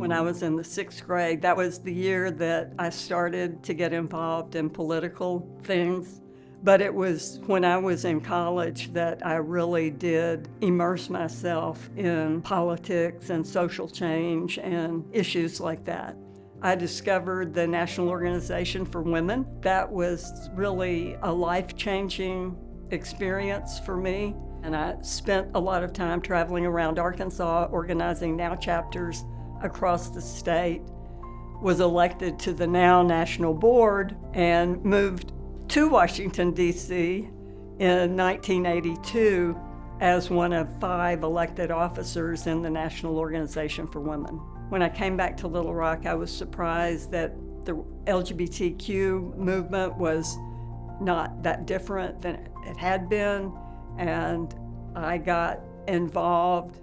when I was in the 6th grade. That was the year that I started to get involved in political things. But it was when I was in college that I really did immerse myself in politics and social change and issues like that. I discovered the National Organization for Women. That was really a life-changing experience for me. And I spent a lot of time traveling around Arkansas, organizing NOW chapters across the state, was elected to the NOW National Board, and moved to Washington, D.C. in 1982 as one of 5 elected officers in the National Organization for Women. When I came back to Little Rock, I was surprised that the LGBTQ movement was not that different than it had been, and I got involved,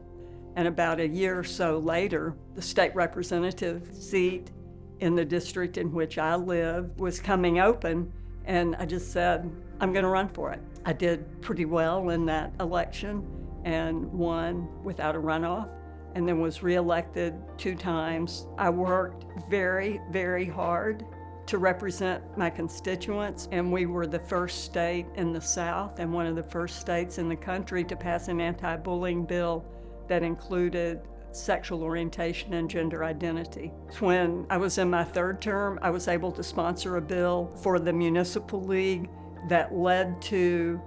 and about a year or so later, the state representative seat in the district in which I live was coming open, and I just said, I'm going to run for it. I did pretty well in that election and won without a runoff, and then was reelected 2 times. I worked very, very hard to represent my constituents, and we were the first state in the South and one of the first states in the country to pass an anti-bullying bill that included sexual orientation and gender identity. When I was in my 3rd term, I was able to sponsor a bill for the Municipal League that led to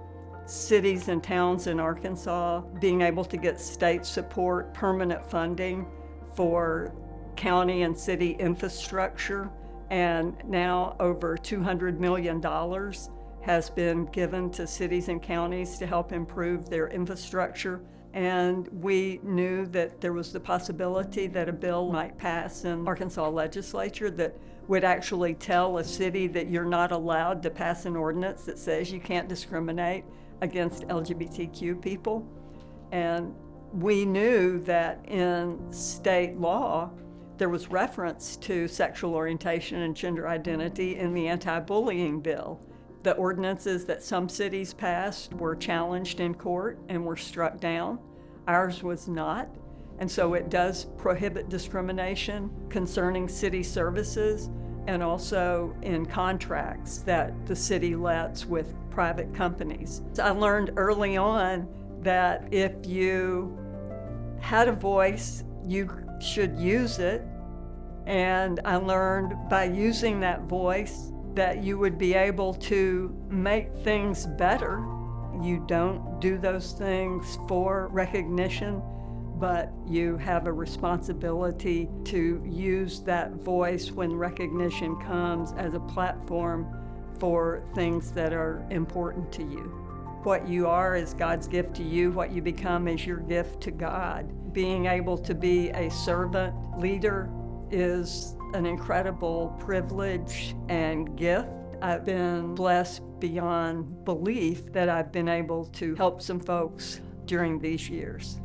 cities and towns in Arkansas being able to get state support, permanent funding for county and city infrastructure. And now over $200 million has been given to cities and counties to help improve their infrastructure. And we knew that there was the possibility that a bill might pass in Arkansas legislature that would actually tell a city that you're not allowed to pass an ordinance that says you can't discriminate against LGBTQ people. And we knew that in state law, there was reference to sexual orientation and gender identity in the anti-bullying bill. The ordinances that some cities passed were challenged in court and were struck down. Ours was not. And so it does prohibit discrimination concerning city services and also in contracts that the city lets with private companies. So I learned early on that if you had a voice, you should use it. And I learned by using that voice that you would be able to make things better. You don't do those things for recognition, but you have a responsibility to use that voice when recognition comes as a platform for things that are important to you. What you are is God's gift to you. What you become is your gift to God. Being able to be a servant leader is an incredible privilege and gift. I've been blessed beyond belief that I've been able to help some folks during these years.